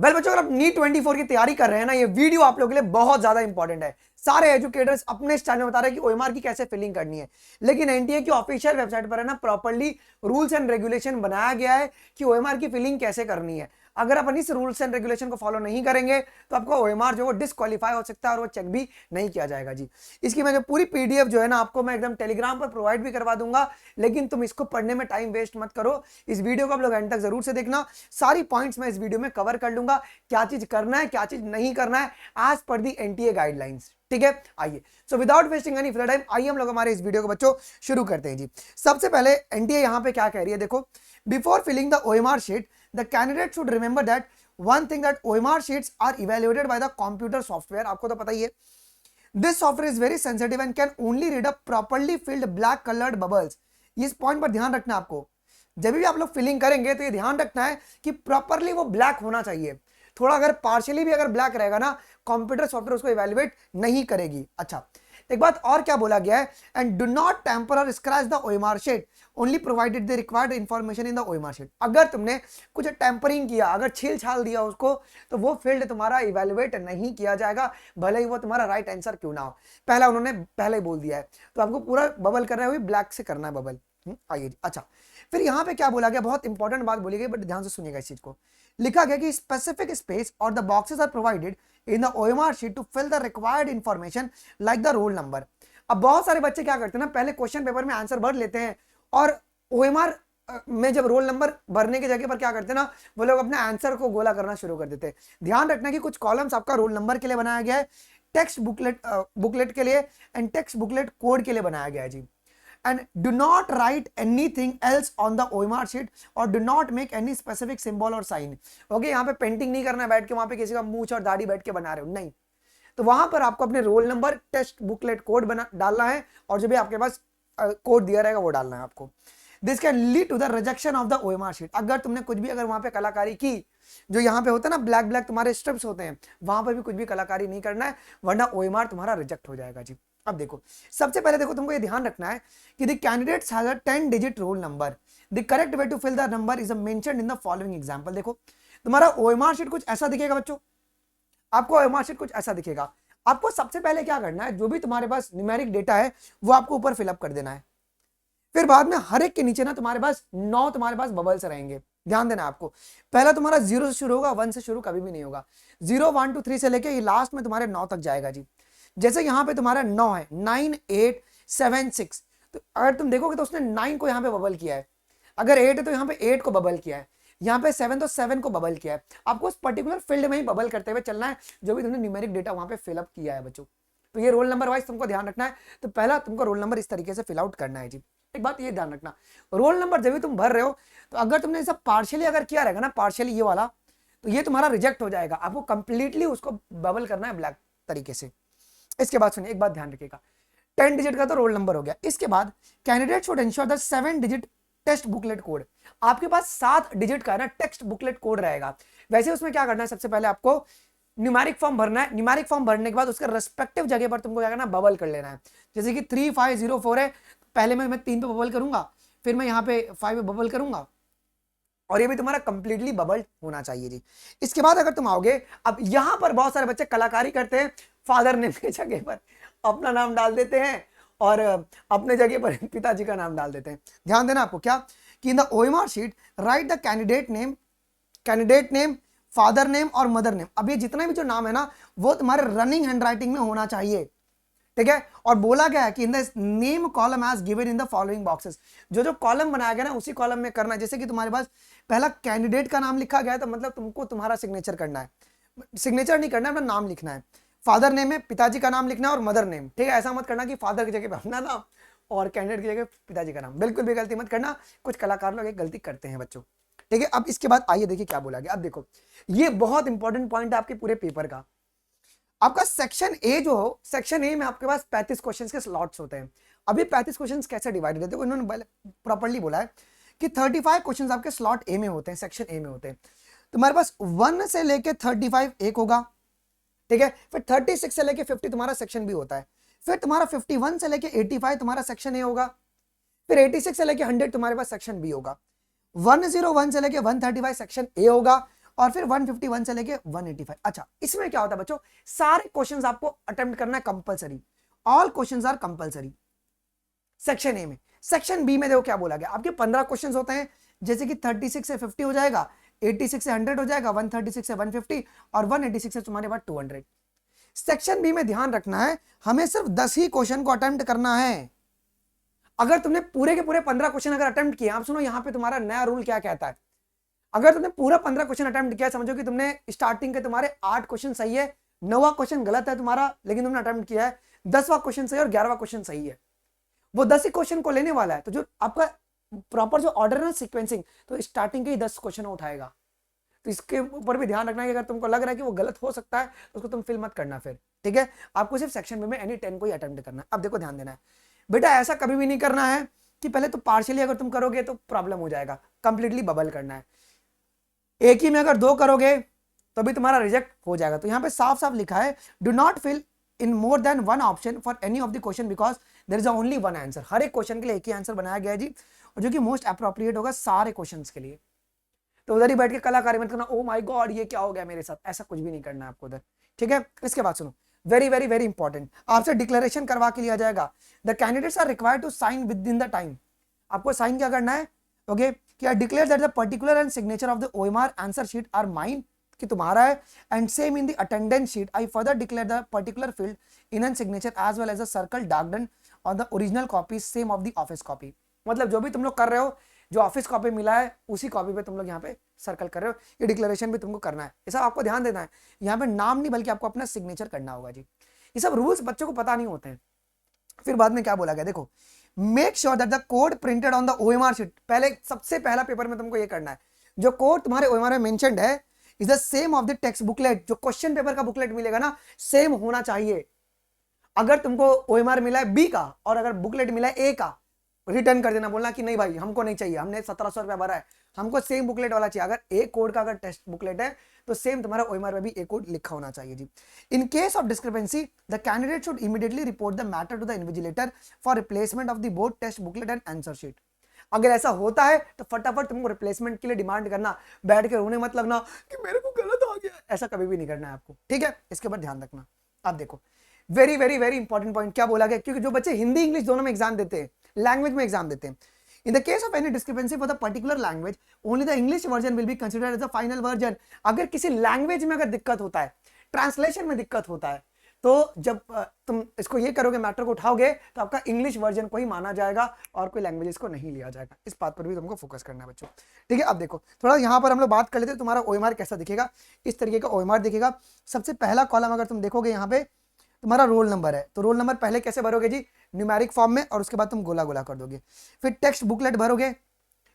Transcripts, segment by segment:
Well बच्चों, अगर आप नीट 24 की तैयारी कर रहे हैं ना, ये वीडियो आप लोगों के लिए बहुत ज्यादा इंपॉर्टेंट है। सारे एजुकेटर्स अपने स्टाइल में बता रहे हैं कि ओएमआर की कैसे फिलिंग करनी है, लेकिन एनटीए की ऑफिशियल वेबसाइट पर है ना प्रॉपर्ली रूल्स एंड रेगुलेशन बनाया गया है कि ओएमआर की फिलिंग कैसे करनी है। अगर आप इस रूल्स एंड रेगुलेशन को फॉलो नहीं करेंगे तो आपका ओएमआर जो डिस्क्वालीफाई हो सकता है और वो चेक भी नहीं किया जाएगा जी। इसकी मैं जो पूरी पीडीएफ जो है ना आपको मैं एकदम टेलीग्राम पर प्रोवाइड भी करवा दूंगा, लेकिन तुम इसको पढ़ने में टाइम वेस्ट मत करो। इस वीडियो को आप लोग एंड तक जरूर से देखना, सारी पॉइंट्स मैं इस वीडियो में कवर कर लूंगा, क्या चीज करना है क्या चीज नहीं करना है एज पर दी एनटीए गाइडलाइंस। ठीक है, आइए so without wasting any further time आइए हम लोग हमारे इस वीडियो को बच्चों शुरू करते हैं जी। सबसे पहले एनटीए यहां पे क्या कह रही है, देखो, before filling the OMR sheet the candidate should remember that one thing that OMR sheets are evaluated by the computer software। आपको तो पता ही है, this software is very sensitive and can only read a properly filled black colored bubbles। इस point पर ध्यान रखना आपको, जब भी आप लोग फिलिंग करेंगे तो ये ध्यान रखना है कि प्रॉपरली वो ब्लैक होना चाहिए। थोड़ा अगर पार्शियली भी अगर ब्लैक रहेगा ना, कंप्यूटर सॉफ्टवेयर उसको इवैल्यूएट नहीं करेगी। अच्छा, एक बात और क्या बोला गया है, एंड डू नॉट टेम्पर और scratch the OMR sheet only provided the required information in the OMR sheet. अगर तुमने कुछ टेम्परिंग किया, अगर छील छाल दिया उसको, तो वो फील्ड तुम्हारा इवैल्यूएट नहीं किया जाएगा, भले ही वो तुम्हारा राइट आंसर क्यों ना हो। पहला उन्होंने पहले ही बोल दिया है, तो आपको पूरा बबल करना है, ब्लैक से करना है बबल। आइए, अच्छा फिर यहाँ पे क्या बोला गया, बहुत इंपॉर्टेंट बात बोली गई, बट ध्यान से सुनिएगा इस चीज को। लिखा गया कि स्पेसिफिक स्पेस और the boxes are provided in the OMR sheet to fill the required information like the roll number. अब बहुत सारे बच्चे क्या करते हैं ना, पहले क्वेश्चन पेपर में आंसर भर लेते हैं और ओएमआर में जब रोल नंबर भरने की जगह पर क्या करते हैं ना, वो लोग अपने आंसर को गोला करना शुरू कर देते हैं। ध्यान रखना कि कुछ कॉलम्स आपका रोल नंबर के लिए बनाया गया है, टेक्स्ट बुकलेट के लिए एंड टेक्स्ट बुकलेट कोड के लिए बनाया गया है जी। And do not write anything else on the OMR sheet or do not make any specific symbol or sign। Okay, यहाँ पे पेंटिंग नहीं करना है बैठ के, वहां पे किसी का मूंछ और दाढ़ी बैठ के बना रहे हो, नहीं। तो वहां पर आपको अपने roll number, test booklet code बना डालना है और जो भी आपके पास कोड दिया रहेगा वो डालना है आपको। This can lead to the rejection of the OMR sheet. अगर तुमने कुछ भी अगर वहां पे कलाकारी की, जो यहाँ पे होता है ना ब्लैक ब्लैक तुम्हारे स्ट्रिप्स होते हैं, वहां पर भी कुछ भी कलाकारी नहीं करना है, वरना ओएमआर तुम्हारा रिजेक्ट हो जाएगा जी। अब देखो, सबसे पहले देखो तुमको ये ध्यान रखना है कि the candidates has a 10 digit roll number. The correct way to fill the number is mentioned in the following example. देखो, तुम्हारा ओएमआर शीट कुछ ऐसा दिखेगा बच्चों, आपको ओएमआर शीट कुछ ऐसा दिखेगा। आपको सबसे पहले क्या करना है, जो भी तुम्हारे पास न्यूमेरिक डेटा है वो आपको ऊपर फिलअप कर देना है। फिर बाद में हर एक के नीचे ना तुम्हारे पास 9 तुम्हारे पास बबल्स रहेंगे। ध्यान देना आपको, पहला तुम्हारा 0 से शुरू होगा, 1 से शुरू कभी भी नहीं होगा। 0 1 2 3 से लेके ये लास्ट में तुम्हारे 9 तक जाएगा जी। जैसे यहाँ पे तुम्हारा 9 है, 9 8 7 6, तो अगर तुम देखोगे तो उसने 9 को यहाँ पे बबल किया है। अगर 8 है तो यहाँ पे 8 को बबल किया है, यहाँ पे 7 तो 7 को बबल किया है। आपको उस पर्टिकुलर फील्ड में ही बबल करते हुए चलना है, जो भी तुमने न्यूमेरिक डेटा वहां पे फिलअप किया है बच्चों। तो ये रोल नंबर वाइज तुमको ध्यान रखना है। तो पहला तुमको रोल नंबर इस तरीके से फिल आउट करना है जी। एक बात ये ध्यान रखना, रोल नंबर जब भी तुम भर रहे हो, तो अगर तुमने सब पार्शियली अगर किया रहेगा ना, पार्शियली ये वाला, तो ये तुम्हारा रिजेक्ट हो जाएगा। आपको कंप्लीटली उसको बबल करना है ब्लैक तरीके से। इसके बाद सुनिए, एक बात ध्यान रखिएगा, 10 डिजिट का तो रोल नंबर हो गया। इसके बाद candidate should ensure the 7 digit test booklet code. आपके पास 7 डिजिट का ना टेक्स्ट बुकलेट कोड रहेगा। वैसे उसमें क्या करना है, सबसे पहले आपको न्यूमेरिक फॉर्म भरना है। न्यूमेरिक फॉर्म भरने के बाद उसके रेस्पेक्टिव जगह पर तुमको क्या करना है, बबल कर लेना है। जैसे कि 3504 है, पहले मैं 3 पे बबल करूंगा, फिर मैं यहाँ पे 5 पे बबल करूंगा, और ये भी तुम्हारा कंप्लीटली बबल होना चाहिए जी। इसके बाद अगर तुम आओगे, अब यहां पर बहुत सारे बच्चे कलाकारी करते हैं, फादर नेम की जगह पर अपना नाम डाल देते हैं और अपने जगह पर पिताजी का नाम डाल देते हैं। ध्यान देना आपको क्या, कि in the OMR sheet right the candidate name, father name और मदर नेम। अब ये जितने भी जो नाम है ना, वो तुम्हारे रनिंग हैंडराइटिंग में होना चाहिए, ठीक है। और बोला गया है कि in the name column as given in the following boxes. जो कॉलम बनाया गया ना, उसी कॉलम में करना है। जैसे कि तुम्हारे पास पहला कैंडिडेट का नाम लिखा गया है, तो मतलब तुमको तुम्हारा सिग्नेचर करना है, सिग्नेचर नहीं करना है, अपना नाम लिखना है। फादर नेम में पिताजी का नाम लिखना है और मदर नेम, ठीक है। ऐसा मत करना कि फादर की जगह पे अपना नाम और कैंडिडेट की जगह पिताजी का नाम, बिल्कुल भी गलती मत करना। कुछ कलाकार लोग एक गलती करते हैं बच्चों, ठीक है। अब इसके बाद आइए देखिए क्या बोला गया। अब देखो, ये बहुत इंपॉर्टेंट पॉइंट है आपके पूरे पेपर का। आपका सेक्शन ए जो हो, सेक्शन ए में आपके पास 35 क्वेश्चंस के स्लॉट्स होते हैं। अभी 35 क्वेश्चंस कैसे डिवाइडेड है, देखो इन्होंने प्रॉपर्ली बोला है कि 35 क्वेश्चंस आपके स्लॉट ए में होते हैं, सेक्शन ए में होते हैं। तुम्हारे पास 1 से लेके 35 एक होगा, ठीक है। फिर 36 से लेके 50 तुम्हारा सेक्शन बी होता है। फिर तुम्हारा 51 से लेके 85 तुम्हारा सेक्शन ए होगा। फिर 86 से लेके 100 तुम्हारे पास सेक्शन बी होगा। 101 से लेके 135 सेक्शन ए होगा और फिर 151 से लेके 185। अच्छा, इसमें क्या होता है बच्चों, सारे क्वेश्चंस आपको अटेम्प्ट करना है compulsory, all questions are compulsory section A में। सेक्शन बी में देखो क्या बोला गया, आपके 15 क्वेश्चंस होते हैं, जैसे कि 36 से 50 हो जाएगा, 86 से 100 हो जाएगा, 136 से 150 और 186 से तुम्हारे पास 200। सेक्शन बी में ध्यान रखना है, हमें सिर्फ 10 ही क्वेश्चन को अटेम्प्ट करना है। अगर तुमने पूरे के पूरे 15 क्वेश्चन अगर अटेम्प्ट किया, आप सुनो यहाँ पे तुम्हारा नया रूल क्या कहता है, अगर तुमने पूरा 15 क्वेश्चन अटेम्प्ट किया, समझो कि तुमने स्टार्टिंग के तुम्हारे 8 क्वेश्चन सही है, 9वां क्वेश्चन गलत है तुम्हारा, लेकिन तुमने अटेम्प्ट किया है, 10वां क्वेश्चन सही और 11वां क्वेश्चन सही है, वो 10 ही क्वेश्चन को लेने वाला है। तो जो आपका प्रॉपर जो ऑर्डर है ना, सीक्वेंसिंग, तो स्टार्टिंग के ही 10 क्वेश्चन उठाएगा। तो इसके ऊपर भी ध्यान रखना है कि अगर तुमको लग रहा है कि वो गलत हो सकता है तो उसको तुम फिल मत करना फिर, ठीक है। आपको सिर्फ सेक्शन में एनी 10 को ही अटेम्प्ट करना है। अब देखो ध्यान देना है बेटा, ऐसा कभी भी नहीं करना है कि पहले तो पार्शियली अगर तुम करोगे तो प्रॉब्लम हो जाएगा, कंप्लीटली बबल करना है। एक ही में अगर 2 करोगे तो भी तुम्हारा रिजेक्ट हो जाएगा। तो यहाँ पे साफ साफ लिखा है, do not fill in more than one option for any of the question because there is only one answer. हर एक क्वेश्चन के लिए एक ही आंसर बनाया गया है जी, और जो कि मोस्ट अप्रोप्रिएट होगा सारे क्वेश्चंस के लिए। तो उधर ही बैठ के कलाकारी मत करना, ओ माय गॉड ये क्या हो गया मेरे साथ, ऐसा कुछ भी नहीं करना है आपको उधर, ठीक है। इसके बाद सुनो, वेरी वेरी वेरी इंपॉर्टेंट, आपसे डिक्लेरेशन करवा के लिया जाएगा। The candidates are required to sign within the time. आपको साइन क्या करना है, ओके, कि I declare that the particular and signature of the OMR answer sheet are mine, कि तुम्हारा है, and same in the attendance sheet I further declare the particular filled in and signature as well as a circle darken on the original copy same of the office copy. मतलब जो भी तुम लोग कर रहे हो, जो ऑफिस कॉपी मिला है उसी कॉपी पे तुम लोग यहाँ पे सर्कल कर रहे हो, ये डिक्लेरेशन भी तुमको करना है। ये सब आपको ध्यान देना है, यहाँ पे नाम नहीं बल्कि आपको अपना सिग्नेचर करना होगा जी। ये सब रूल्स बच्चों को पता नहीं होते हैं। फिर बाद में क्या बोला गया, देखो, make sure that the code printed on the OMR sheet. पहले सबसे पहला पेपर में तुमको ये करना है, जो कोड तुम्हारे ओएमआर में मेंशन्ड है is the same of the text booklet. जो क्वेश्चन पेपर का बुकलेट मिलेगा ना, सेम होना चाहिए। अगर तुमको ओएमआर मिला है बी का और अगर बुकलेट मिला है ए का, रिटर्न कर देना, बोलना कि नहीं भाई हमको नहीं चाहिए, हमने 1700 रुपया भरा है, हमको सेम बुकलेट वाला चाहिए। अगर ए कोड का अगर टेस्ट बुकलेट है तो सेम तुम्हारा ओएमआर में भी ए कोड लिखा होना चाहिए जी। In case of discrepancy the candidate should immediately report the matter to the invigilator for replacement of the board test booklet and answer sheet. अगर ऐसा होता है तो फटाफट तुमको रिप्लेसमेंट के लिए डिमांड करना, बैठ के रोने मत लगना कि मेरे को गलत आ गया, ऐसा कभी भी नहीं करना है आपको, ठीक है। इसके ऊपर ध्यान रखना। अब देखो, very very very important point क्या बोला गया, क्योंकि जो बच्चे हिंदी इंग्लिश दोनों में एग्जाम देते हैं, लैंग्वेज में एग्जाम देते हैं, in the case of any discrepancy for the particular language only the English version will be considered as the final version. अगर किसी लैंग्वेज में अगर दिक्कत होता है, ट्रांसलेशन में दिक्कत होता है, तो जब तुम इसको ये करोगे, मैटर को उठाओगे, तो आपका इंग्लिश वर्जन को ही माना जाएगा और कोई लैंग्वेजेस को नहीं लिया जाएगा। इस बात पर भी तुमको फोकस करना है बच्चों, ठीक है। अब देखो थोड़ा यहाँ पर हम लोग बात कर लेते हैं, तुम्हारा ओएमआर कैसा दिखेगा। इस तरीके का ओएमआर दिखेगा। सबसे पहला कॉलम अगर तुम देखोगे, यहाँ पे तुम्हारा रोल नंबर है, तो रोल नंबर पहले कैसे भरोगे जी, न्यूमेरिक फॉर्म में, और उसके बाद तुम गोला गोला कर दोगे। फिर टेक्स्ट बुकलेट भरोगे।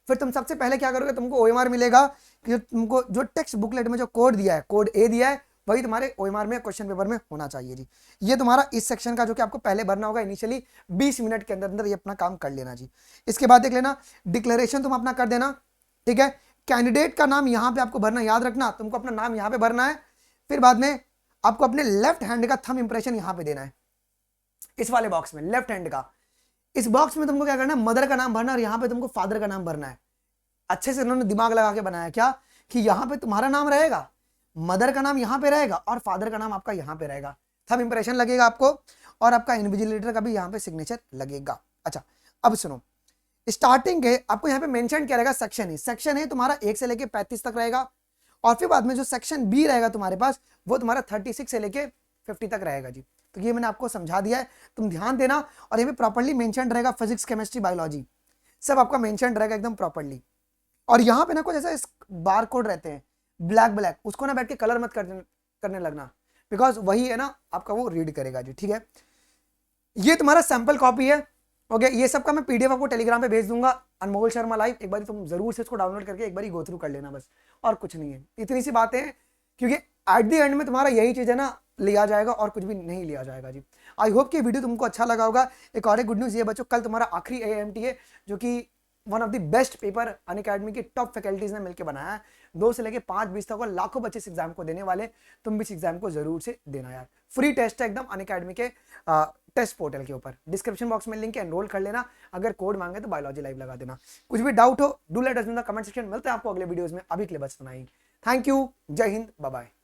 फिर तुम सबसे पहले क्या करोगे, तुमको ओएमआर मिलेगा कि तुमको जो टेक्स्ट बुकलेट में जो कोड दिया है, कोड ए दिया है, वही तुम्हारे ओएमआर में क्वेश्चन पेपर में होना चाहिए जी। ये तुम्हारा इस सेक्शन का जो कि आपको पहले भरना होगा इनिशियली 20 मिनट के अंदर अंदर ये अपना काम कर लेना जी। इसके बाद देख लेना, डिक्लेरेशन तुम अपना कर देना, ठीक है। कैंडिडेट का नाम यहाँ पे आपको भरना, याद रखना तुमको अपना नाम यहाँ पे भरना है। फिर बाद में आपको अपने लेफ्ट हैंड का थंब इंप्रेशन यहाँ पे देना है, इस वाले बॉक्स में लेफ्ट हैंड का। इस बॉक्स में तुमको क्या करना है, मदर का नाम भरना और यहाँ पे तुमको फादर का नाम भरना है। अच्छे से उन्होंने दिमाग लगा के बनाया क्या, कि यहाँ पे तुम्हारा नाम रहेगा, मदर का नाम यहाँ पे रहेगा और फादर का नाम आपका यहाँ पे रहेगा। थंब इंप्रेशन लगेगा आपको और आपका इन्विजिलेटर का भी यहाँ पे सिग्नेचर लगेगा। अच्छा, अब सुनो, स्टार्टिंग के आपको यहाँ पे मेंशन क्या रहेगा, सेक्शन ए। सेक्शन ए तुम्हारा 1 से लेके 35 तक रहेगा, और फिर बाद में जो सेक्शन बी रहेगा तुम्हारे पास, वो तुम्हारा 36 से लेके 50 तक रहेगा जी। तो ये मैंने आपको समझा दिया है, तुम ध्यान देना। और ये भी प्रॉपर्ली मेंशन रहेगा, फिजिक्स केमिस्ट्री बायोलॉजी सब आपका मेंशन रहेगा एकदम प्रॉपर्ली। और यहाँ पे ना कुछ ऐसा बार कोड रहते हैं ब्लैक ब्लैक, उसको ना बैठ के कलर मत करने लगना, बिकॉज वही है ना आपका वो रीड करेगा जी, ठीक है। ये तुम्हारा सैंपल कॉपी है, ओके। ये सब का मैं पीडीएफ आपको टेलीग्राम पे भेज दूंगा, अनमोल शर्मा लाइव। एक बार तुम जरूर से इसको डाउनलोड करके एक बार गो थ्रू कर लेना, बस और कुछ नहीं है। इतनी सी बातें हैं, क्योंकि एट द एंड में तुम्हारा यही चीज है ना, लिया जाएगा और कुछ भी नहीं लिया जाएगा जी। आई होप कि वीडियो तुमको अच्छा लगा होगा। एक और गुड न्यूज़ ये बच्चों, कल तुम्हारा आखिरी AIMT है, जो कि one of the best paper Unacademy की टॉप फैकल्टीज ने मिलकर बनाया है। 2 से लेके 5-20 तक लाखों बच्चे इस एग्जाम को देने वाले, तुम भी इस एग्जाम को जरूर से देना यार। फ्री टेस्ट है एकदम अनअकैडमी के टेस्ट पोर्टल के ऊपर, डिस्क्रिप्शन बॉक्स में लिंक है, एनरोल कर लेना। अगर कोड मांगे तो बायोलॉजी लाइव लगा देना। कुछ भी डाउट हो do let us in the comment section. मिलते हैं आपको अगले वीडियोस में, अभी के लिए बस इतना ही। थैंक यू, जय हिंद, बाय बाय।